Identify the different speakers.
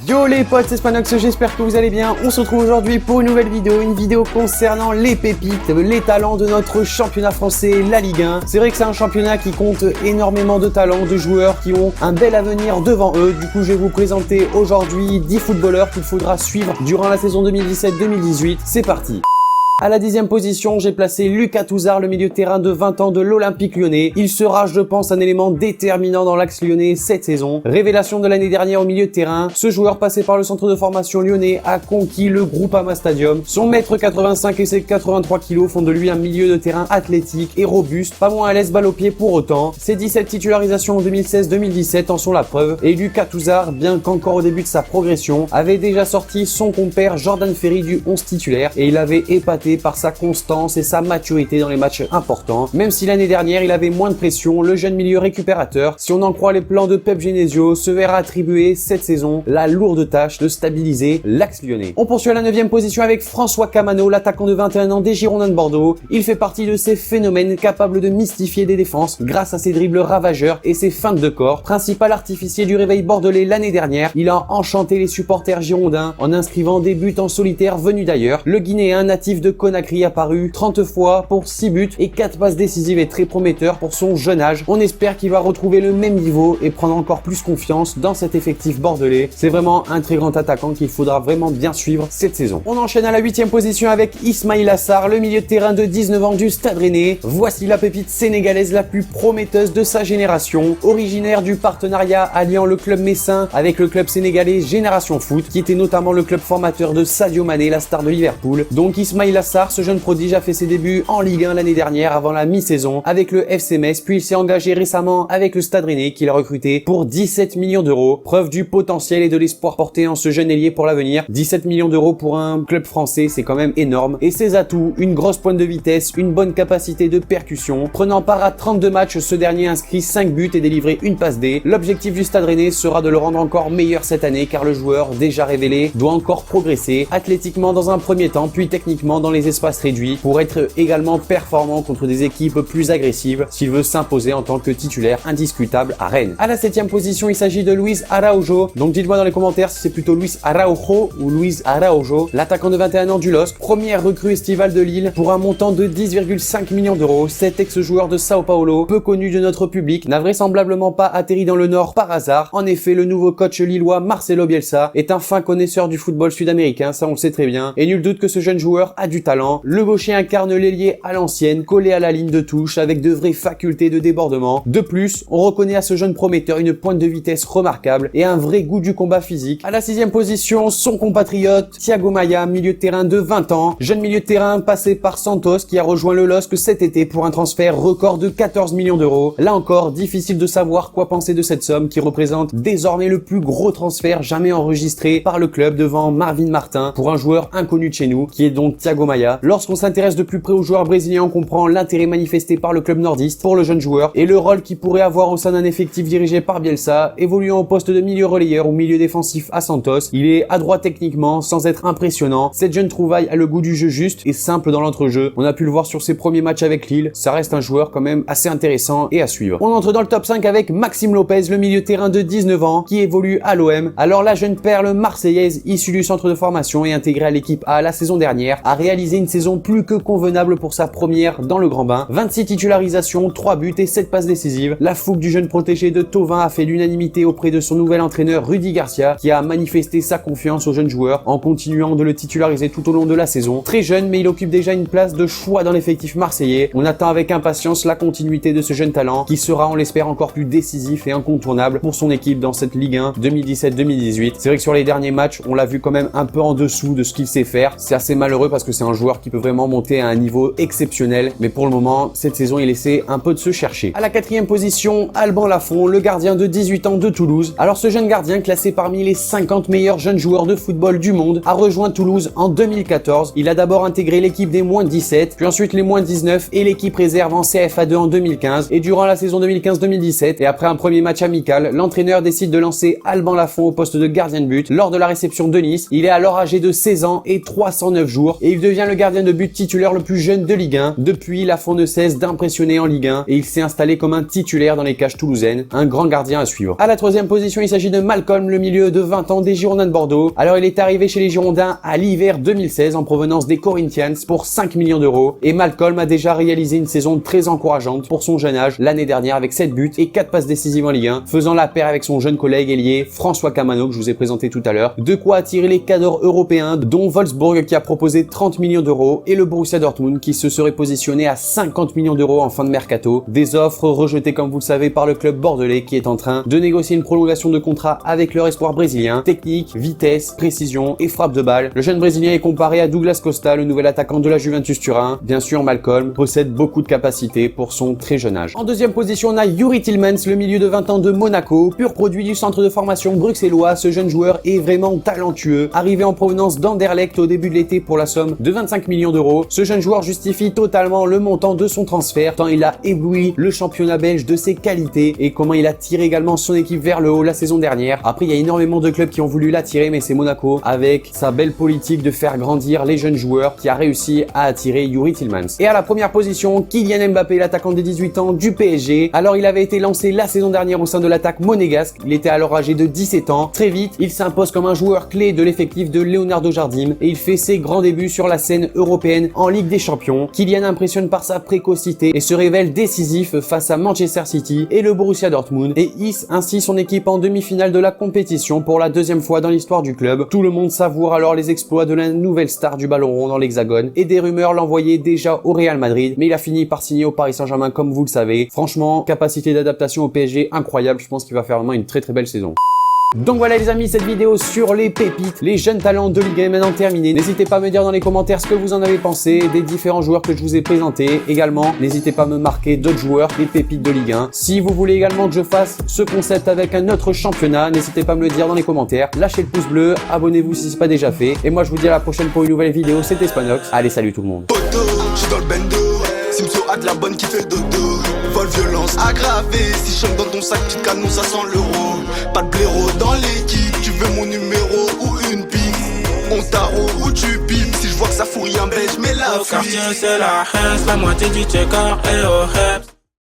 Speaker 1: Yo les potes, c'est Spanox, j'espère que vous allez bien. On se retrouve aujourd'hui pour une nouvelle vidéo, concernant les pépites, les talents de notre championnat français, la Ligue 1. C'est vrai que c'est un championnat qui compte énormément de talents, de joueurs qui ont un bel avenir devant eux. Du coup, je vais vous présenter aujourd'hui 10 footballeurs qu'il faudra suivre durant la saison 2017-2018. C'est parti! À la 10e position, j'ai placé Lucas Touzard, le milieu de terrain de 20 ans de l'Olympique Lyonnais. Il sera, je pense, un élément déterminant dans l'axe lyonnais cette saison. Révélation de l'année dernière au milieu de terrain, ce joueur passé par le centre de formation lyonnais a conquis le Groupama Stadium. Son 1m85 et ses 83 kg font de lui un milieu de terrain athlétique et robuste, pas moins à l'aise balle au pied pour autant. Ses 17 titularisations en 2016-2017 en sont la preuve. Et Lucas Touzard, bien qu'encore au début de sa progression, avait déjà sorti son compère Jordan Ferry du 11 titulaire et il avait épaté par sa constance et sa maturité dans les matchs importants. Même si l'année dernière il avait moins de pression, le jeune milieu récupérateur, si on en croit les plans de Pep Genesio, se verra attribuer cette saison la lourde tâche de stabiliser l'axe lyonnais. On poursuit à la 9e position avec François Camano, l'attaquant de 21 ans des Girondins de Bordeaux. Il fait partie de ces phénomènes capables de mystifier des défenses grâce à ses dribbles ravageurs et ses feintes de corps. Principal artificier du réveil bordelais l'année dernière, il a enchanté les supporters girondins en inscrivant des buts en solitaire venus d'ailleurs. Le Guinéen natif de Conakry apparu 30 fois pour 6 buts et 4 passes décisives et très prometteur pour son jeune âge. On espère qu'il va retrouver le même niveau et prendre encore plus confiance dans cet effectif bordelais. C'est vraiment un très grand attaquant qu'il faudra vraiment bien suivre cette saison. On enchaîne à la 8e position avec Ismaïla Sarr, le milieu de terrain de 19 ans du Stade Rennais. Voici la pépite sénégalaise la plus prometteuse de sa génération, originaire du partenariat alliant le club messin avec le club sénégalais Génération Foot, qui était notamment le club formateur de Sadio Mané, la star de Liverpool. Donc Ismaïla Sarr, ce jeune prodige, a fait ses débuts en Ligue 1 l'année dernière avant la mi-saison avec le FC Metz, puis il s'est engagé récemment avec le Stade Rennais qu'il a recruté pour 17 millions d'euros. Preuve du potentiel et de l'espoir porté en ce jeune ailier pour l'avenir. 17 millions d'euros pour un club français, c'est quand même énorme. Et ses atouts, une grosse pointe de vitesse, une bonne capacité de percussion. Prenant part à 32 matchs, ce dernier inscrit 5 buts et délivré une passe D. L'objectif du Stade Rennais sera de le rendre encore meilleur cette année car le joueur, déjà révélé, doit encore progresser, athlétiquement dans un premier temps, puis techniquement dans les espaces réduits, pour être également performant contre des équipes plus agressives s'il veut s'imposer en tant que titulaire indiscutable à Rennes. À la 7e position, il s'agit de Luis Araujo. Donc dites-moi dans les commentaires si c'est plutôt Luis Araujo ou Luis Araujo, l'attaquant de 21 ans du LOSC, première recrue estivale de Lille pour un montant de 10,5 millions d'euros. Cet ex-joueur de Sao Paulo, peu connu de notre public, n'a vraisemblablement pas atterri dans le Nord par hasard. En effet, le nouveau coach lillois Marcelo Bielsa est un fin connaisseur du football sud-américain, ça on le sait très bien, et nul doute que ce jeune joueur a du talent. Le gaucher incarne l'ailier à l'ancienne, collé à la ligne de touche avec de vraies facultés de débordement. De plus, on reconnaît à ce jeune prometteur une pointe de vitesse remarquable et un vrai goût du combat physique. À la 6e position, son compatriote Thiago Maia, milieu de terrain de 20 ans, jeune milieu de terrain passé par Santos qui a rejoint le LOSC cet été pour un transfert record de 14 millions d'euros. Là encore, difficile de savoir quoi penser de cette somme qui représente désormais le plus gros transfert jamais enregistré par le club devant Marvin Martin pour un joueur inconnu de chez nous qui est donc Thiago Maia. Lorsqu'on s'intéresse de plus près au joueur brésilien, on comprend l'intérêt manifesté par le club nordiste pour le jeune joueur et le rôle qu'il pourrait avoir au sein d'un effectif dirigé par Bielsa, évoluant au poste de milieu relayeur ou milieu défensif à Santos. Il est adroit techniquement sans être impressionnant. Cette jeune trouvaille a le goût du jeu juste et simple dans l'entrejeu. On a pu le voir sur ses premiers matchs avec Lille. Ça reste un joueur quand même assez intéressant et à suivre. On entre dans le top 5 avec Maxime Lopez, le milieu de terrain de 19 ans qui évolue à l'OM. Alors la jeune perle marseillaise issue du centre de formation et intégrée à l'équipe A la saison dernière a réalisé une saison plus que convenable pour sa première dans le grand bain. 26 titularisations, 3 buts et 7 passes décisives. La fougue du jeune protégé de Thauvin a fait l'unanimité auprès de son nouvel entraîneur Rudy Garcia qui a manifesté sa confiance au jeune joueur en continuant de le titulariser tout au long de la saison. Très jeune mais il occupe déjà une place de choix dans l'effectif marseillais. On attend avec impatience la continuité de ce jeune talent qui sera, on l'espère, encore plus décisif et incontournable pour son équipe dans cette Ligue 1 2017-2018. C'est vrai que sur les derniers matchs, on l'a vu quand même un peu en dessous de ce qu'il sait faire. C'est assez malheureux parce que c'est un joueur qui peut vraiment monter à un niveau exceptionnel, mais pour le moment, cette saison, il essaie un peu de se chercher. À la 4e position, Alban Lafont, le gardien de 18 ans de Toulouse. Alors ce jeune gardien, classé parmi les 50 meilleurs jeunes joueurs de football du monde, a rejoint Toulouse en 2014. Il a d'abord intégré l'équipe des moins 17, puis ensuite les moins 19 et l'équipe réserve en CFA2 en 2015. Et durant la saison 2015-2017, et après un premier match amical, l'entraîneur décide de lancer Alban Lafont au poste de gardien de but lors de la réception de Nice. Il est alors âgé de 16 ans et 309 jours et il devient devient le gardien de but titulaire le plus jeune de Ligue 1. Depuis, Lafont ne cesse d'impressionner en Ligue 1 et il s'est installé comme un titulaire dans les cages toulousaines. Un grand gardien à suivre. À la troisième position, il s'agit de Malcolm, le milieu de 20 ans des Girondins de Bordeaux. Alors il est arrivé chez les Girondins à l'hiver 2016 en provenance des Corinthians pour 5 millions d'euros et Malcolm a déjà réalisé une saison très encourageante pour son jeune âge l'année dernière avec 7 buts et 4 passes décisives en Ligue 1, faisant la paire avec son jeune collègue ailier François Camano que je vous ai présenté tout à l'heure. De quoi attirer les cadors européens dont Wolfsburg qui a proposé 30 millions d'euros et le Borussia Dortmund qui se serait positionné à 50 millions d'euros en fin de mercato. Des offres rejetées comme vous le savez par le club bordelais qui est en train de négocier une prolongation de contrat avec leur espoir brésilien. Technique, vitesse, précision et frappe de balle. Le jeune brésilien est comparé à Douglas Costa, le nouvel attaquant de la Juventus Turin. Bien sûr, Malcolm possède beaucoup de capacités pour son très jeune âge. En deuxième position, on a Youri Tillmans, le milieu de 20 ans de Monaco, pur produit du centre de formation bruxellois. Ce jeune joueur est vraiment talentueux. Arrivé en provenance d'Anderlecht au début de l'été pour la somme de 25 millions d'euros, ce jeune joueur justifie totalement le montant de son transfert tant il a ébloui le championnat belge de ses qualités et comment il a tiré également son équipe vers le haut la saison dernière. Après, il y a énormément de clubs qui ont voulu l'attirer, mais c'est Monaco, avec sa belle politique de faire grandir les jeunes joueurs, qui a réussi à attirer Youri Tillmans. Et à la première position, Kylian Mbappé, l'attaquant des 18 ans du PSG. Alors, il avait été lancé la saison dernière au sein de l'attaque monégasque. Il était alors âgé de 17 ans. Très vite, il s'impose comme un joueur clé de l'effectif de Leonardo Jardim et il fait ses grands débuts sur la scène européenne en Ligue des Champions. Kylian impressionne par sa précocité et se révèle décisif face à Manchester City et le Borussia Dortmund et hisse ainsi son équipe en demi-finale de la compétition pour la deuxième fois dans l'histoire du club. Tout le monde savoure alors les exploits de la nouvelle star du ballon rond dans l'Hexagone et des rumeurs l'envoyaient déjà au Real Madrid, mais il a fini par signer au Paris Saint-Germain comme vous le savez. Franchement, capacité d'adaptation au PSG incroyable, je pense qu'il va faire vraiment une très belle saison. Donc voilà les amis, cette vidéo sur les pépites, les jeunes talents de Ligue 1 est maintenant terminée. N'hésitez pas à me dire dans les commentaires ce que vous en avez pensé des différents joueurs que je vous ai présentés. Également, n'hésitez pas à me marquer d'autres joueurs, des pépites de Ligue 1. Si vous voulez également que je fasse ce concept avec un autre championnat, n'hésitez pas à me le dire dans les commentaires. Lâchez le pouce bleu, abonnez-vous si c'est pas déjà fait. Et moi je vous dis à la prochaine pour une nouvelle vidéo, c'était Spanox. Allez, salut tout le monde.
Speaker 2: J'suis dans le bendo, Simso a de la bonne qui fait le dodo. Vol violence aggravée, si je chante dans ton sac, tu te canon, ça sent l'euro. Pas de blaireau dans l'équipe, tu veux mon numéro ou une pique. On t'arrose ou tu pipes, si je vois que ça fout rien, ben j'mets la fuite.
Speaker 3: Au quartier c'est la haine, la moitié du checker et au rep.